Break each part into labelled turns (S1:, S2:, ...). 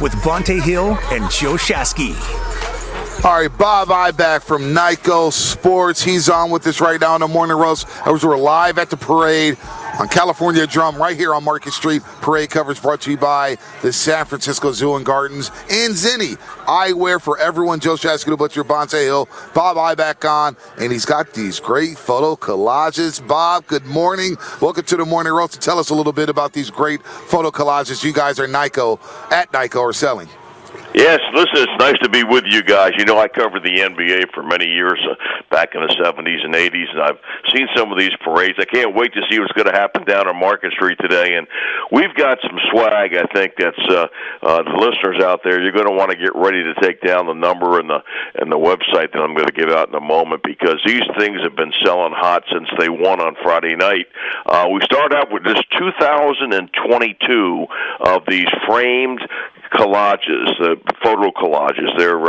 S1: with Bonte Hill and Joe Shasky.
S2: All right, Bob Iback from Nyco Sports. He's on with us right now on the Morning Roast. We're live at the parade on California Drum right here on Market Street. Parade coverage brought to you by the San Francisco Zoo and Gardens and Zinni Eyewear for everyone. Joe Shasky, the Butcher, Bonte Hill, Bob Iback on, and he's got these great photo collages. Bob, good morning. Welcome to the Morning Roast. Tell us a little bit about these great photo collages you guys are at Nyco are selling.
S3: Yes, listen, it's nice to be with you guys. You know, I covered the NBA for many years back in the 70s and 80s, and I've seen some of these parades. I can't wait to see what's going to happen down on Market Street today. And we've got some swag, I think, that's the listeners out there. You're going to want to get ready to take down the number and the website that I'm going to give out in a moment, because these things have been selling hot since they won on Friday night. We start out with just 2,022 of these framed collages, photo collages. They're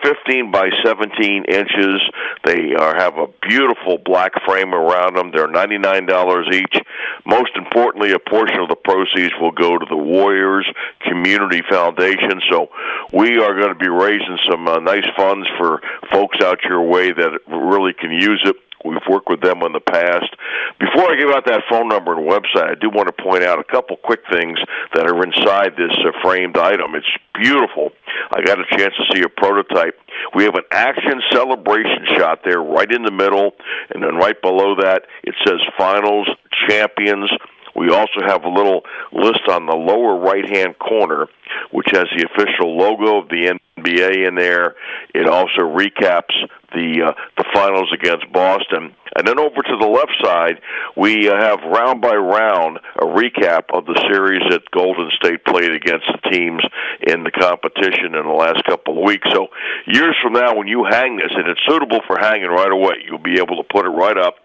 S3: 15 by 17 inches. They have a beautiful black frame around them. They're $99 each. Most importantly, a portion of the proceeds will go to the Warriors Community Foundation. So we are going to be raising some nice funds for folks out your way that really can use it. We've worked with them in the past. Before I give out that phone number and website, I do want to point out a couple quick things that are inside this framed item. It's beautiful. I got a chance to see a prototype. We have an action celebration shot there right in the middle, and then right below that it says Finals Champions. We also have a little list on the lower right-hand corner, which has the official logo of the NBA in there. It also recaps the finals against Boston. And then over to the left side, we have round by round a recap of the series that Golden State played against the teams in the competition in the last couple of weeks. So years from now, when you hang this, and it's suitable for hanging right away, you'll be able to put it right up.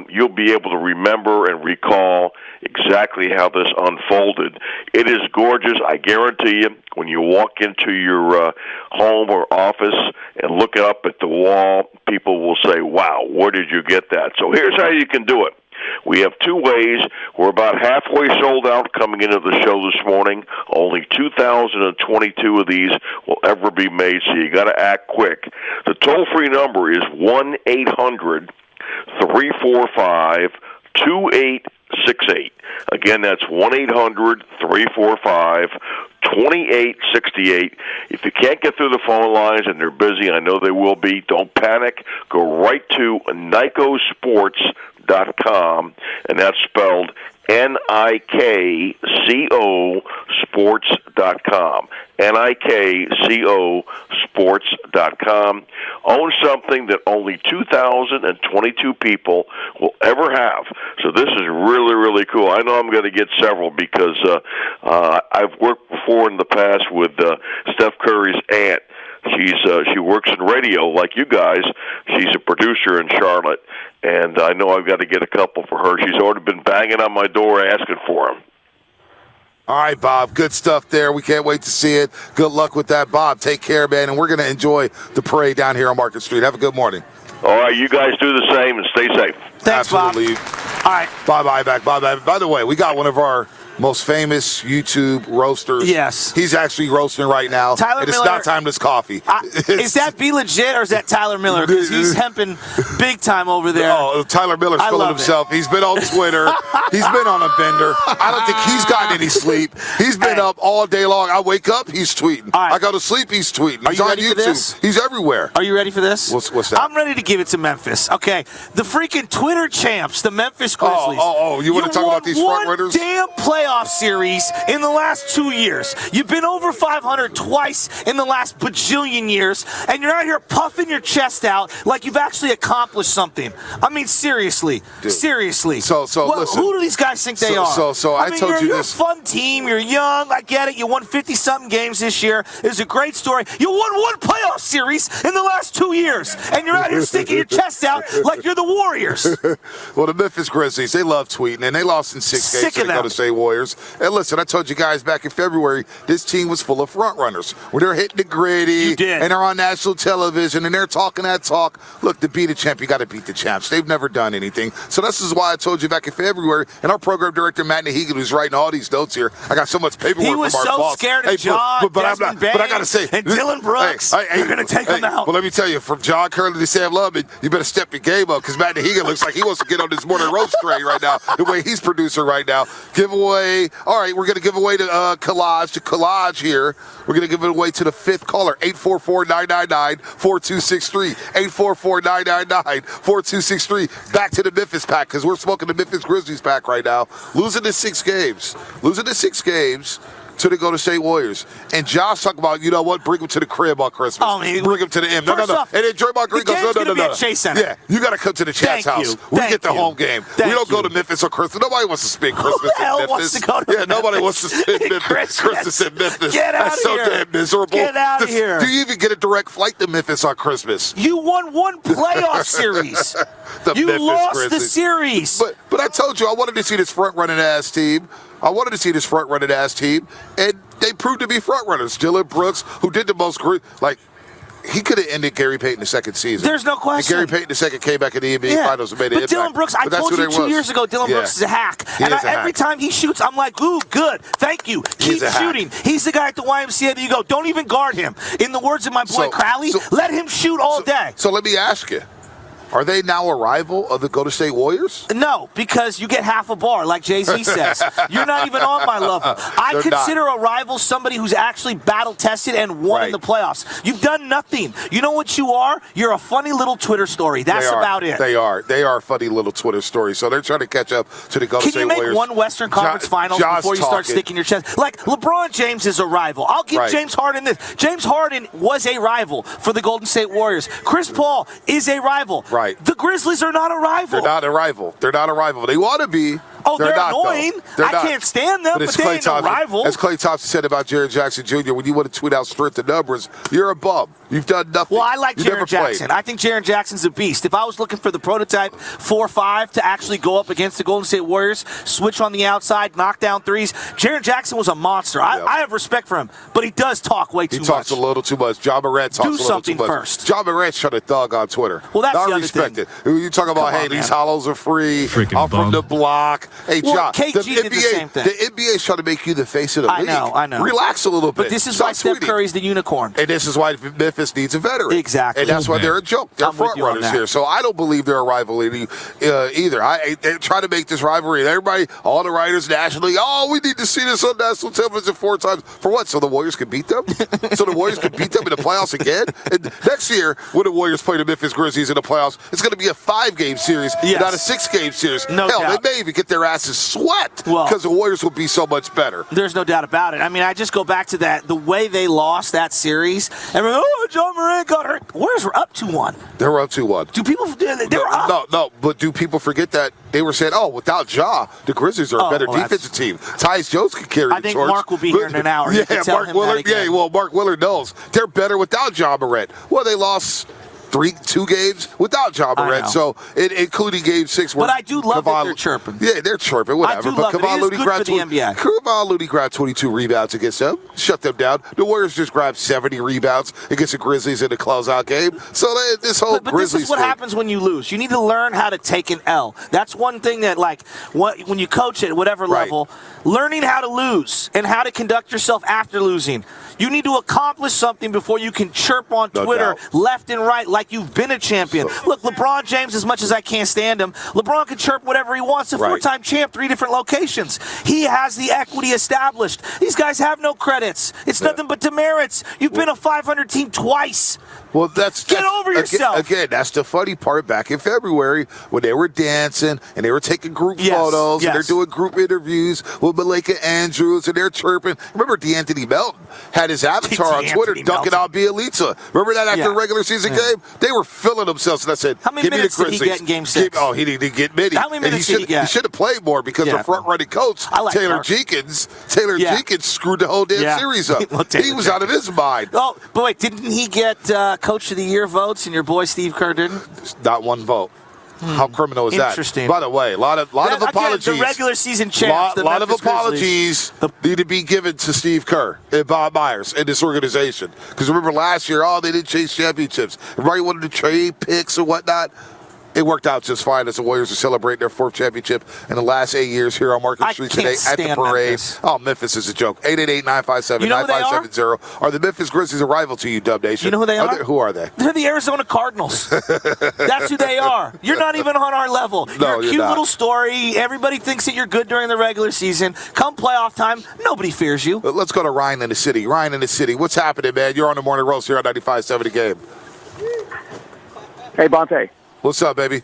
S3: You'll be able to remember and recall exactly how this unfolded. It is gorgeous. I guarantee you, when you walk into your home or office and look up at the wall, people will say, wow, where did you get that? So here's how you can do it. We have two ways. We're about halfway sold out coming into the show this morning. Only 2,022 of these will ever be made, so you got to act quick. The toll-free number is 1-800-345-2868. Again, that's 1-800-345-2868. If you can't get through the phone lines and they're busy, I know they will be, don't panic. Go right to NycoSports.com, and that's spelled NIKCO Sports.com. NIKCO Sports.com. Own something that only 2,022 people will ever have. So this is really, really cool. I know I'm going to get several because I've worked before in the past with Steph Curry's aunt. She works in radio like you guys. She's a producer in Charlotte, and I know I've got to get a couple for her. She's already been banging on my door asking for them.
S2: All right, Bob, good stuff there. We can't wait to see it. Good luck with that, Bob. Take care, man, and we're going to enjoy the parade down here on Market Street. Have a good morning.
S3: All right, you guys do the same and stay safe.
S4: Thanks,
S2: Absolutely.
S4: Bob. All right.
S2: Bob Iback. By the way, we got one of our most famous YouTube roasters.
S4: Yes.
S2: He's actually roasting right now.
S4: Tyler
S2: It's
S4: Miller.
S2: not timeless coffee.
S4: Is that Be Legit or is that Tyler Miller? Because he's hemping big time over there.
S2: Oh, Tyler Miller's full of himself. He's been on Twitter. He's been on a bender. I don't think he's gotten any sleep. He's been up all day long. I wake up, he's tweeting.
S4: Right.
S2: I go to sleep, he's tweeting. He's
S4: you
S2: on
S4: ready
S2: YouTube.
S4: for this?
S2: He's everywhere.
S4: Are you ready for this?
S2: What's that?
S4: I'm ready to give it to Memphis. Okay. The freaking Twitter champs, the Memphis Grizzlies.
S2: You want to talk about these front runners?
S4: Damn playoff series in the last 2 years. You've been over 500 twice in the last bajillion years, and you're out here puffing your chest out like you've actually accomplished something. I mean, seriously.
S2: Dude.
S4: Seriously.
S2: So listen.
S4: Who do these guys think they are?
S2: So I told you
S4: you're
S2: this.
S4: a fun team. You're young. I get it. You won 50-something games this year. It was a great story. You won one playoff series in the last 2 years, and you're out here sticking your chest out like you're the Warriors.
S2: Well, the Memphis Grizzlies, they love tweeting, and they lost in 6 games.
S4: Sick of
S2: They go
S4: them.
S2: to say Warriors. Warriors. And listen, I told you guys back in February, this team was full of front runners. When they're hitting the gritty and they're on national television and they're talking that talk. Look, to beat a champ, you got to beat the champs. They've never done anything. So this is why I told you back in February, and our program director, Matt Nahigan, who's writing all these notes here. I got so much paperwork from our boss.
S4: He was so scared of John,
S2: but I got to say,
S4: and Dylan Brooks. You're going to take them out.
S2: But let me tell you, from John Curley to Sam Lubman, you better step your game up because Matt Nahigan looks like he wants to get on this morning roast train right now, the way he's producing right now. Giveaway. All right, we're going to give away to Collage here. We're going to give it away to the fifth caller, 844-999-4263. 844-999-4263. Back to the Memphis pack because we're smoking the Memphis Grizzlies pack right now. Losing the 6 games to the Golden State Warriors. And Josh talking about, you know what, bring him to the crib on Christmas. Bring him to the M. No. And then Draymond Green goes, no. Yeah, you got to come to the Chat's house. We get the home game. We don't go to Memphis on Christmas. Nobody wants to spend Christmas in Memphis.
S4: Wants to go to
S2: nobody wants to spend Christmas in Memphis.
S4: Get out
S2: That's so damn miserable.
S4: Get out of here.
S2: Do you even get a direct flight to Memphis on Christmas?
S4: You won one playoff series. You
S2: Memphis
S4: lost
S2: Grizzlies.
S4: the series.
S2: But I told you, I wanted to see this front-running ass team. And they proved to be front runners. Dylan Brooks, who did the most, he could have ended Gary Payton the second season.
S4: There's no question.
S2: And Gary Payton the second came back in the NBA Finals and made an impact.
S4: Dylan Brooks, I told you 2 years ago, Dylan Brooks is a hack. Every time he shoots, I'm like, ooh, good. Thank you. Keep shooting. He's the guy at the YMCA that you go, don't even guard him. In the words of my boy Crowley, let him shoot all day.
S2: So let me ask you. Are they now a rival of the Golden State Warriors?
S4: No, because you get half a bar, like Jay-Z says. You're not even on my level. I consider a rival somebody who's actually battle-tested and won in the playoffs. You've done nothing. You know what you are? You're a funny little Twitter story. That's about it.
S2: They are. They are a funny little Twitter story. So they're trying to catch up to the Golden State Warriors.
S4: Can you make one Western Conference Finals before you start sticking your chest? Like, LeBron James is a rival. I'll give James Harden this. James Harden was a rival for the Golden State Warriors. Chris Paul is a rival. The Grizzlies are not a rival.
S2: They're not a rival. They want to be.
S4: Oh, they're annoying. I can't stand them, but they ain't no rival.
S2: As Klay Thompson said about Jaren Jackson Jr., when you want to tweet out strength and numbers, you're a bum. You've done nothing.
S4: Well, I like Jaren Jackson. I think Jaren Jackson's a beast. If I was looking for the prototype 4-5 to actually go up against the Golden State Warriors, switch on the outside, knock down threes, Jaren Jackson was a monster. I have respect for him, but he does talk way too much.
S2: He talks a little too much. John Morant talks a little too much.
S4: Do something first.
S2: John Morant's trying to thug on Twitter.
S4: Well, that's the other
S2: respect
S4: thing.
S2: it. You talk about, these hollows are free. I'm from the block. Hey, John.
S4: KG did the same thing.
S2: The NBA is trying to make you the face of the league.
S4: I know.
S2: Relax a little bit.
S4: But this is why Steph Curry's the unicorn.
S2: And this is why Memphis needs a veteran.
S4: Exactly.
S2: And that's why they're a joke. They're front runners here. So I don't believe they're a rivalry either. They try to make this rivalry. And everybody, all the writers nationally, we need to see this on national television 4 times. For what? So the Warriors can beat them? So the Warriors can beat them in the playoffs again? And next year, when the Warriors play the Memphis Grizzlies in the playoffs, it's going to be a 5-game series, not a 6-game series.
S4: No doubt.
S2: They may even get their asses swept because the Warriors will be so much better.
S4: There's no doubt about it. I mean, I just go back to that, the way they lost that series. Everyone, John Morant got hurt. Warriors were up 2-1.
S2: They were up 2-1.
S4: Do people? They were up.
S2: No. But do people forget that they were saying, without Ja, the Grizzlies are a better defensive team. Tyus Jones can carry the torch.
S4: I think Mark will be here in an hour.
S2: Mark Willard. Mark Willard knows they're better without Ja Morant. Well, they lost 2 games without Ja Morant, so including Game 6.
S4: But I do love that they're chirping.
S2: Yeah, they're chirping, whatever.
S4: I do love it. It is good for the NBA.
S2: Kevon Looney grabbed 22 rebounds against them, shut them down. The Warriors just grabbed 70 rebounds against the Grizzlies in the closeout game. So this whole
S4: but
S2: Grizzlies
S4: this is what happens when you lose. You need to learn how to take an L. That's one thing that, when you coach at whatever level, learning how to lose and how to conduct yourself after losing. You need to accomplish something before you can chirp on Twitter left and right like you've been a champion. Look, LeBron James, as much as I can't stand him, LeBron can chirp whatever he wants. A 4-time champ, 3 different locations. He has the equity established. These guys have no credits. It's nothing but demerits. You've been a 500 team twice.
S2: Well,
S4: get over yourself.
S2: Again, that's the funny part. Back in February, when they were dancing and they were taking group photos and they're doing group interviews with Malika Andrews and they're chirping. Remember, DeAnthony Melton had his avatar on Twitter dunking out Bielitsa. Remember that after the regular season game? They were filling themselves, and I said,
S4: how many minutes did he get in Game 6?
S2: He didn't get many.
S4: How many minutes did he get?
S2: He should have played more because the front-running coach, Taylor Jenkins screwed the whole damn series up. He was out of his mind.
S4: Oh, but wait, didn't he get Coach of the Year votes and your boy Steve Kerr didn't?
S2: Not one vote. How criminal is that?
S4: Interesting.
S2: By the way, a lot of apologies.
S4: Again, the regular season champs.
S2: A lot of apologies need to be given to Steve Kerr and Bob Myers and this organization. Because remember last year, they didn't chase championships. Everybody wanted to trade picks and whatnot. It worked out just fine as the Warriors are celebrating their 4th championship in the last 8 years here on Market Street today at the parade.
S4: Memphis.
S2: Oh, Memphis is a joke. 888-957-9570. Are the Memphis Grizzlies a rival to you, Dub Nation?
S4: You know who they are?
S2: Who are they?
S4: They're the Arizona Cardinals. That's who they are. You're not even on our level.
S2: No,
S4: you're a cute little story. Everybody thinks that you're good during the regular season. Come playoff time, nobody fears you.
S2: Let's go to Ryan in the city. Ryan in the city. What's happening, man? You're on the morning roast here on 95.7 The Game.
S5: Hey, Bonte.
S2: What's up, baby?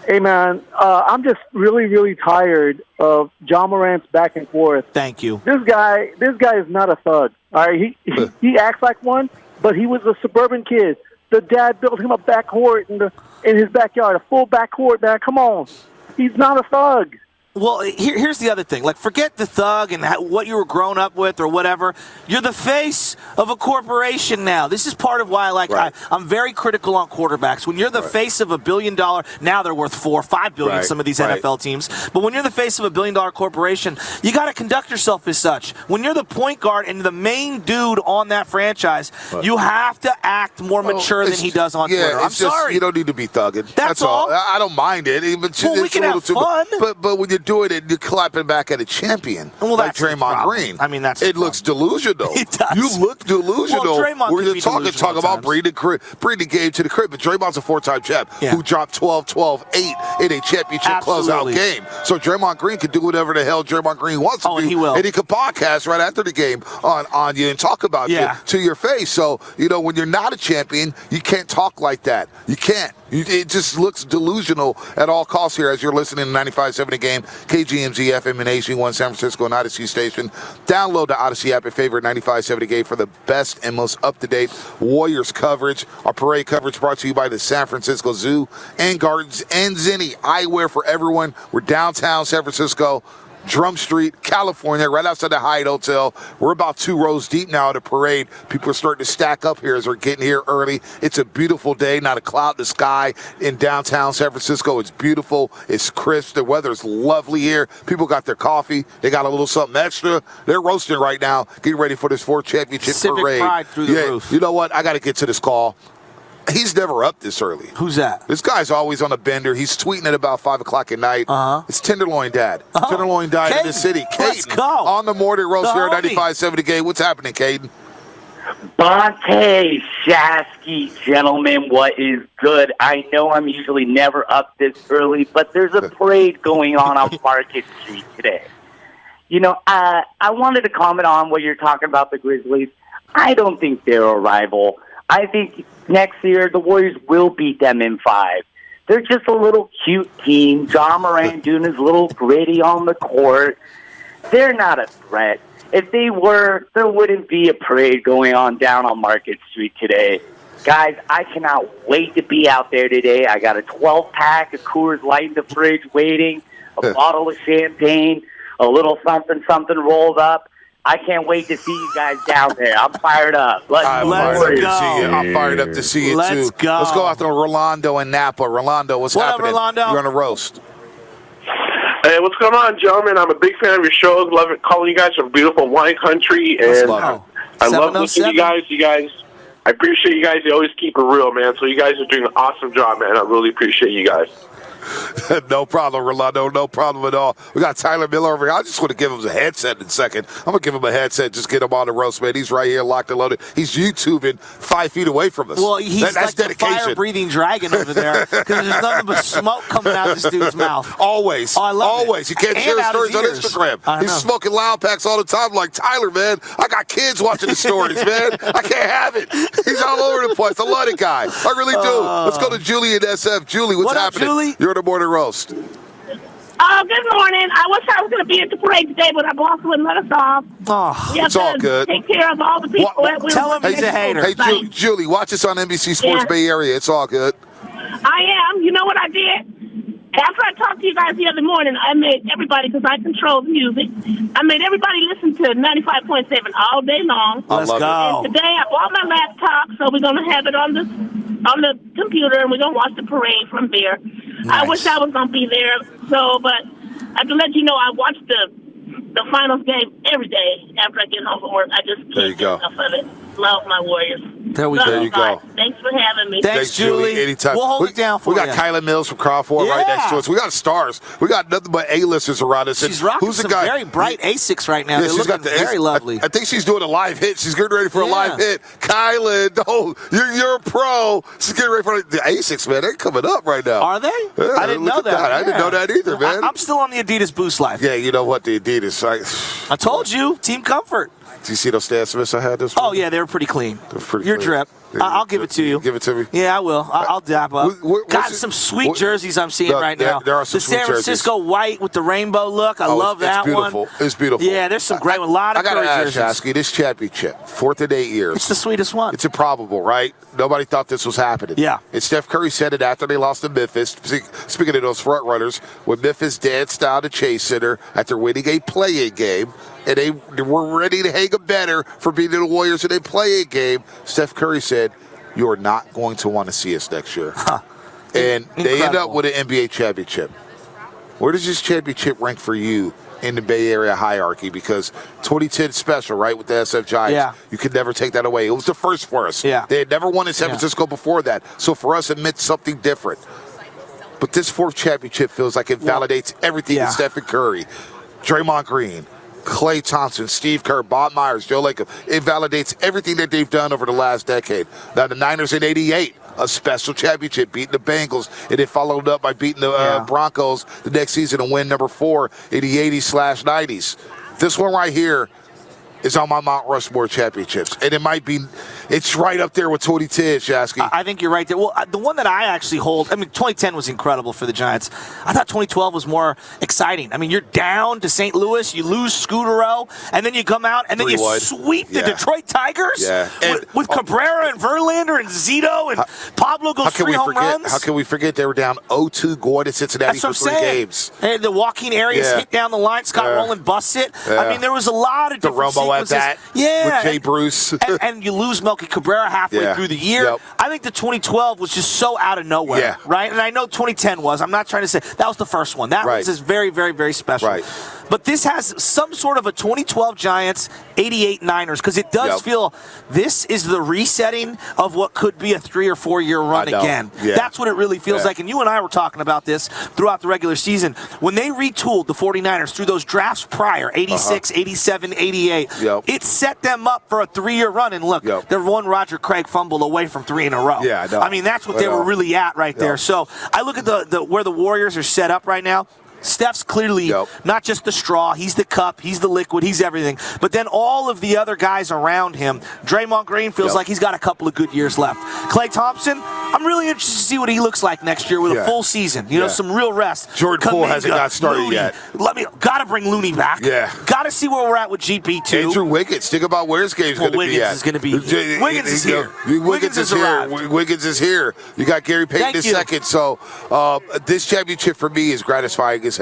S5: Hey, man, I'm just really, really tired of John Morant's back and forth.
S4: Thank you.
S5: This guy is not a thug. All right, he acts like one, but he was a suburban kid. The dad built him a backcourt in his backyard, a full backcourt, man. Come on. He's not a thug.
S4: Well, here's the other thing. Like, forget the thug and what you were grown up with or whatever. You're the face of a corporation now. This is part of why, I'm very critical on quarterbacks. When you're the face of $1 billion, now they're worth $4 or $5 billion, some of these NFL teams. But when you're the face of $1 billion corporation, you got to conduct yourself as such. When you're the point guard and the main dude on that franchise, you have to act more mature than he does on Twitter. I'm sorry.
S2: You don't need to be thugging. That's all. I don't mind it.
S4: Well, we can have fun.
S2: But when you're doing it, you're clapping back at a champion like Draymond Green.
S4: I mean, it
S2: looks delusional.
S4: It does.
S2: You look delusional.
S4: Well, Draymond
S2: We're talk about bringing the game to the crib, but Draymond's a 4-time champ who dropped 12-12-8 in a championship closeout game. So Draymond Green can do whatever the hell Draymond Green wants to do.
S4: And he will.
S2: And he can podcast right after the game on you and talk about you to your face. So, when you're not a champion, you can't talk like that. You can't. It just looks delusional at all costs here as you're listening to 95.7 The Game, KGMZ FM and HG1 San Francisco and Odyssey Station. Download the Odyssey app and favorite 95.7 The Game for the best and most up-to-date Warriors coverage. Our parade coverage brought to you by the San Francisco Zoo and Gardens and Zenni Eyewear for everyone. We're downtown San Francisco, Drum Street, California, right outside the Hyatt Hotel. We're about 2 rows deep now at the parade. People are starting to stack up here as we're getting here early. It's a beautiful day, not a cloud in the sky in downtown San Francisco. It's beautiful. It's crisp. The weather's lovely here. People got their coffee. They got a little something extra. They're roasting right now, getting ready for this 4th championship
S4: Civic
S2: parade.
S4: pride through the roof.
S2: You know what? I got to get to this call. He's never up this early.
S4: Who's that?
S2: This guy's always on a bender. He's tweeting at about 5 o'clock at night. It's Tenderloin Dad. Tenderloin Dad in the city. Caden,
S4: let's go.
S2: On the morning roast here at 95.7 The Game. What's happening, Caden?
S6: Bonte, Shasky, gentlemen, what is good? I know I'm usually never up this early, but there's a parade going on Market Street today. I wanted to comment on what you're talking about the Grizzlies. I don't think they're a rival. I think next year the Warriors will beat them in 5. They're just a little cute team. John Morant doing his little gritty on the court. They're not a threat. If they were, there wouldn't be a parade going on down on Market Street today. Guys, I cannot wait to be out there today. I got a 12-pack of Coors Light in the fridge waiting, a bottle of champagne, a little something rolled up. I can't wait to see you guys down there. I'm fired up.
S2: I'm fired up to see you, too.
S4: Let's go.
S2: Let's go out to Rolando in Napa. Rolando, what's happening?
S4: Rolando?
S2: You're on a roast.
S7: Hey, what's going on, gentlemen? I'm a big fan of your shows. Love it, calling you guys from beautiful wine country. And I love listening to you guys. I appreciate you guys. You always keep it real, man. So you guys are doing an awesome job, man. I really appreciate you guys.
S2: No problem, Rolando. No problem at all. We got Tyler Miller over here. I just want to give him a headset in a second. I'm going to give him a headset, just get him on the roast, man. He's right here, locked and loaded. He's YouTubing 5 feet away from us.
S4: Well, he's
S2: that's
S4: like
S2: dedication.
S4: the fire-breathing dragon over there because there's nothing but smoke coming out of this dude's mouth.
S2: Always.
S4: Oh, I love
S2: Always.
S4: it.
S2: You can't share
S4: And
S2: stories on
S4: ears.
S2: Instagram. He's smoking loud packs all the time. Like, Tyler, man, I got kids watching the stories, man. I can't have it. He's all over the place. I love the guy. I really do. Let's go to Julie in SF. Julie, what's
S4: What up,
S2: happening?
S4: Julie?
S2: You're on the morning roast.
S8: Good morning. I wish I was going to be at the parade today, but our boss wouldn't let us off.
S4: Oh,
S8: We have
S2: it's all
S8: to
S2: good.
S8: take care of all the people that we
S4: tell him he's a hater.
S2: Hey, Julie, watch us on NBC Sports
S8: Yeah.
S2: Bay Area. It's all good.
S8: I am. You know what I did? After I talked to you guys the other morning, I made everybody, because I control the music, I made everybody listen to 95.7 all day long.
S4: Let's go.
S8: And today I bought my laptop, so we're going to have it on the computer, and we're going to watch the parade from there. I wish I was going to be there. So, but I have to let you know I watched the finals game every day after I get home from work. I just can't get enough of it. Love my Warriors.
S4: There we go.
S2: There you go.
S8: Thanks for having me.
S4: Thanks, Julie.
S2: Anytime.
S4: We'll hold it down for you.
S2: We got Kyla Mills from Crawford right next to us. We got stars. We got nothing but A-listers around us.
S4: She's rocking some very bright Asics right now.
S2: Yeah,
S4: They're looking very lovely.
S2: I think she's doing a live hit. She's getting ready for a live hit. Kyla, no, you're a pro. She's getting ready for the Asics, man. They're coming up right now.
S4: Are they?
S2: Yeah,
S4: I didn't know that.
S2: I didn't know that either, man.
S4: I'm still on the Adidas Boost Life.
S2: Yeah, you know what? The Adidas.
S4: I told you, Team Comfort.
S2: Do you see those Stan Smiths I had this week?
S4: Oh, yeah, they were pretty clean.
S2: They're pretty
S4: Your
S2: clean.
S4: drip. I'll give it to you.
S2: Give it to me?
S4: Yeah, I will. I'll dap up. Got some sweet jerseys I'm seeing right now.
S2: There are some
S4: the San Francisco white with the rainbow look. I love that
S2: beautiful.
S4: one.
S2: It's beautiful.
S4: Yeah, there's some great ones. A lot of
S2: Curry jerseys. I got to ask you, this championship, 4th in 8 years.
S4: It's the sweetest one.
S2: It's improbable, right? Nobody thought this was happening.
S4: Yeah.
S2: And Steph Curry said it after they lost to Memphis. Speaking of those front runners, when Memphis danced down to Chase Center after winning a play-in game, and they were ready to hang a banner for beating the Warriors in a play-in game, Steph Curry said, "You are not going to want to see us next year." And they end up with an NBA championship. Where does this championship rank for you in the Bay Area hierarchy? Because 2010 special, right, with the SF Giants.
S4: Yeah.
S2: You could never take that away. It was the first for us.
S4: Yeah.
S2: They had never won in San Francisco before that. So for us, it meant something different. But this 4th championship feels like it validates everything in Stephen Curry, Draymond Green, Klay Thompson, Steve Kerr, Bob Myers, Joe Lacob. It validates everything that they've done over the last decade. Now, the Niners in '88, a special championship, beating the Bengals, and it followed up by beating the Broncos the next season and win number 4 in the 80s/90s. This one right here is on my Mount Rushmore championships, and it's right up there with 2010, Shasky.
S4: I think you're right there. Well, the one that I actually hold, 2010 was incredible for the Giants. I thought 2012 was more exciting. I mean, you're down to St. Louis, you lose Scudero, and then you come out, and then you sweep the Detroit Tigers with Cabrera and Verlander and Zito, and Pablo goes 3 home runs.
S2: How can we forget they were down 0-2 going to Cincinnati for 3 games?
S4: And the walking areas hit down the line. Scott Rowland busts it.
S2: Yeah.
S4: I mean, there was a lot of different
S2: sequences. At that with Jay Bruce.
S4: and you lose Melky Cabrera halfway through the year.
S2: Yep.
S4: I think the 2012 was just so out of nowhere, right? And I know 2010 was. I'm not trying to say that was the first one. That was just very, very, very special.
S2: Right.
S4: But this has some sort of a 2012 Giants, 88 Niners, because it does feel this is the resetting of what could be a 3 or 4 year run again.
S2: Yeah.
S4: That's what it really feels like. And you and I were talking about this throughout the regular season. When they retooled the 49ers through those drafts prior, 86, 87, 88, it set them up for a 3 year run. And look, they're one Roger Craig fumble away from 3 in a row.
S2: Yeah, I know.
S4: I mean, that's what they were really at right there. So I look at the where the Warriors are set up right now. Steph's clearly not just the straw. He's the cup. He's the liquid. He's everything. But then all of the other guys around him, Draymond Green feels like he's got a couple of good years left. Klay Thompson, I'm really interested to see what he looks like next year with a full season. You know, some real rest.
S2: Jordan Poole hasn't got started yet.
S4: Got to bring Looney back.
S2: Yeah.
S4: Got to see where we're at with GP2.
S2: Andrew Wiggins. Think about where his game's going to be at.
S4: Wiggins is here.
S2: Wiggins is here. Wiggins is here. You got Gary Payton in second. So this championship for me is gratifying as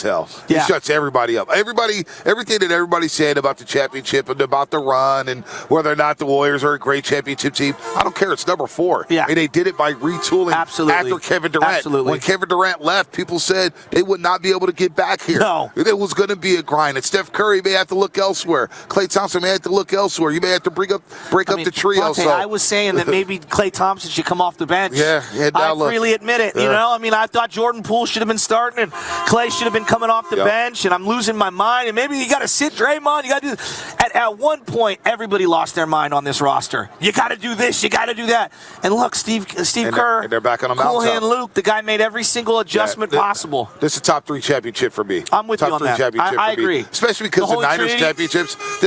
S2: hell. It shuts everybody up. Everything that everybody's saying about the championship and about the run and whether or not the Warriors are a great championship team, I don't care. It's number 4.
S4: Yeah.
S2: And they did it by retooling after Kevin Durant. When Kevin Durant left, people said they would not be able to get back here.
S4: No.
S2: It was going to be a grind. And Steph Curry may have to look elsewhere. Klay Thompson may have to look elsewhere. You may have to break up the trio.
S4: Monte, I was saying that maybe Klay Thompson should come off the bench.
S2: I
S4: freely admit it. You know, I mean, I thought Jordan Poole should have been starting and Klay should have been coming off the bench, and I'm losing my mind. And maybe you got to sit Draymond. You got to do this. At one point, everybody lost their mind on this roster. You got to do this. You got to do that. And look, Steve Kerr,
S2: and they're back on a
S4: Cool
S2: mountain.
S4: Hand Luke, the guy made every single adjustment possible.
S2: This is a top 3 championship for me.
S4: I'm with you on that. I agree.
S2: Especially because the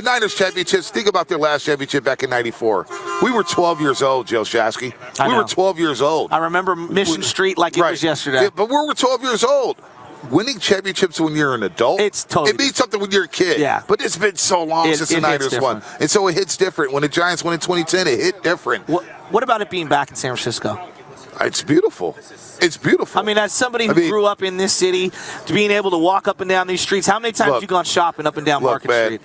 S2: Niners championships, think about their last championship back in '94. We were 12 years old, Joe Shasky. We were 12 years old.
S4: I remember Mission Street like it was yesterday.
S2: Yeah, but we were 12 years old. Winning championships when you're an adult, it means something when you're a kid.
S4: Yeah.
S2: But it's been so long since the Niners won. And so it hits different. When the Giants won in 2010, it hit different.
S4: What about it being back in San Francisco?
S2: It's beautiful. It's beautiful.
S4: I mean, as somebody who grew up in this city, to being able to walk up and down these streets, how many times have you gone shopping up and down Market Street?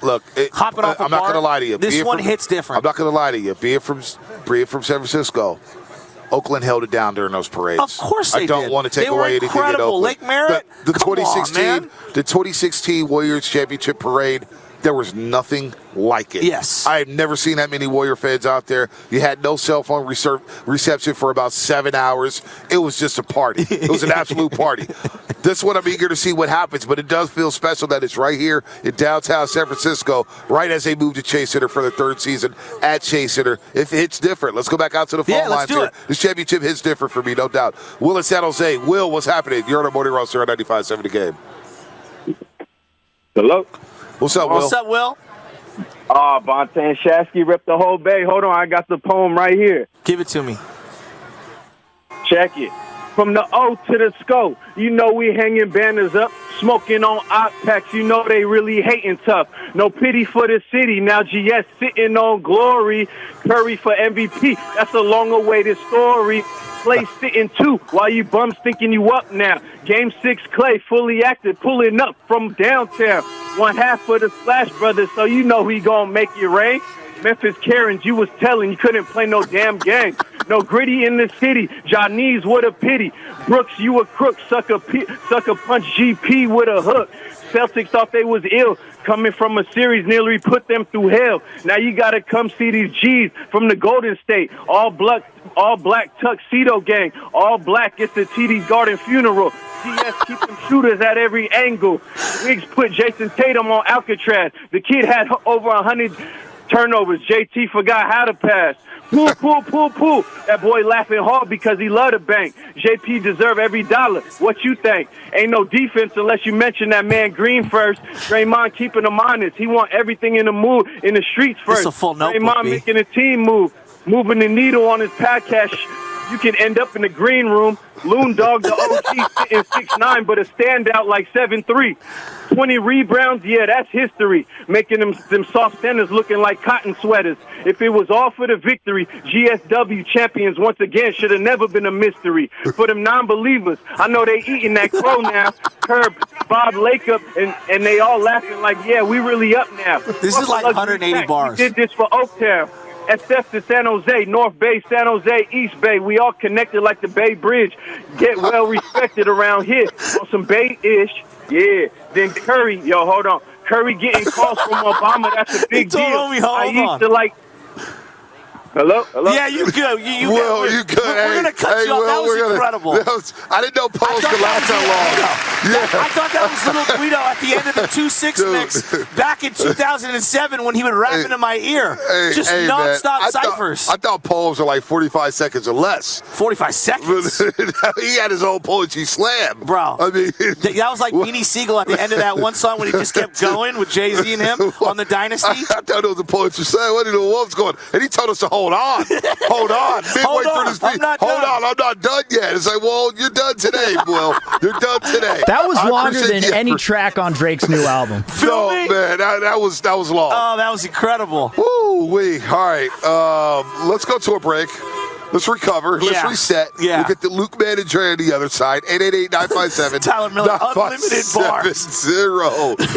S4: Hopping off a
S2: I'm not going to lie to you.
S4: This one hits different.
S2: I'm not going to lie to you. Be it from San Francisco. Oakland held it down during those parades.
S4: Of course they did.
S2: I don't want to take away anything at Oakland.
S4: Lake Merritt,
S2: the 2016 Warriors Championship Parade, there was nothing like it.
S4: Yes.
S2: I have never seen that many Warrior fans out there. You had no cell phone reception for about 7 hours. It was just a party. It was an absolute party. This one I'm eager to see what happens, but it does feel special that it's right here in downtown San Francisco, right as they move to Chase Center for the third season at Chase Center. If it's different, let's go back out to the phone lines here. This championship hits different for me, no doubt. Will in San Jose. Will, what's happening? You're on the Morning Roast here on 95.7 The Game.
S9: Hello.
S2: What's up, Will?
S4: What's up, Will?
S9: Bonta and Shasky ripped the whole bay. Hold on, I got the poem right here.
S4: Give it to me.
S9: Check it. From the O to the SCO, you know we hanging banners up, smoking on op-packs, you know they really hating tough. No pity for the city, now GS sitting on glory. Curry for MVP, that's a long-awaited story. Clay sitting two while you bums thinking you up now. Game 6, Clay fully active, pulling up from downtown. One half for the Splash Brothers, so you know he gonna make it rain. Memphis Karens, you was telling you couldn't play no damn game. No gritty in the city. Johnny's, what a pity. Brooks, you a crook. Sucker punch GP with a hook. Celtics thought they was ill. Coming from a series nearly put them through hell. Now you got to come see these G's from the Golden State. All black tuxedo gang. All black, it's the TD Garden funeral. GS keep them shooters at every angle. Wiggs put Jason Tatum on Alcatraz. The kid had over 100 turnovers. JT forgot how to pass. Pull. That boy laughing hard because he love the bank. JP deserve every dollar. What you think? Ain't no defense unless you mention that man Green first. Draymond keeping them honest. He want everything in the streets first.
S4: It's a full notebook,
S9: Draymond making a team move. Moving the needle on his podcast. You can end up in the green room. Loon Dog, the OG, sitting 6'9", but a standout like 7'3". 20 rebounds, yeah, that's history. Making them soft centers looking like cotton sweaters. If it was all for the victory, GSW champions once again should have never been a mystery. For them non-believers, I know they eating that crow now. Herb, Bob Lakeup, and they all laughing like, yeah, we really up now.
S4: This is like 180 bars.
S9: We did this for Oaktown. SF to San Jose, North Bay, San Jose, East Bay. We all connected like the Bay Bridge. Get well respected around here. On some Bay-ish. Yeah. Then Curry, hold on. Curry getting calls from Obama, that's a big deal. I used to like... Hello?
S4: Yeah, you good. You good. We're going to cut you off. That was incredible.
S2: I didn't know polls could last that long.
S4: Yeah. I thought that was Little Guido at the end of the 2-6 mix back in 2007 when he would rap into my ear. Just nonstop ciphers.
S2: I thought polls are like 45 seconds or less.
S4: 45 seconds?
S2: He had his own poetry slam.
S4: Bro.
S2: I mean,
S4: that was like Beanie Siegel at the end of that one song when he just kept going with Jay-Z and him on the Dynasty.
S2: I thought it was a poetry slam. What did the wolves going? And he told us to hold on. Midway through this beat. I'm not done yet. It's like, well, you're done today, Will. You're done today.
S10: That was longer than any track on Drake's new album.
S2: No, man, that was long.
S4: Oh, that was incredible.
S2: Woo-wee. All right, let's go to a break. Let's recover. Let's reset.
S4: Yeah.
S2: We'll get the Luke Man and Dre on the other side. 888-957.
S4: Tyler Miller, unlimited bars. He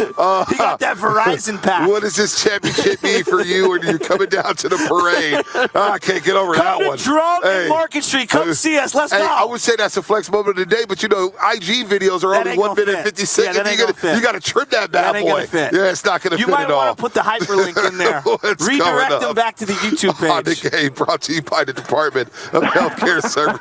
S4: got that Verizon pack.
S2: What does this championship mean for you when you're coming down to the parade? I can't get over that one.
S4: Drum in Market Street. Come see us. Let's go.
S2: I would say that's a flex moment of the day, but IG videos are only 1 minute and 50 seconds. You got to trim that bad boy. Yeah, it's not going to fit at all.
S4: You might want to put the hyperlink in there. Redirect them back to the YouTube page.
S2: On the Game, brought to you by the Department of Healthcare Services.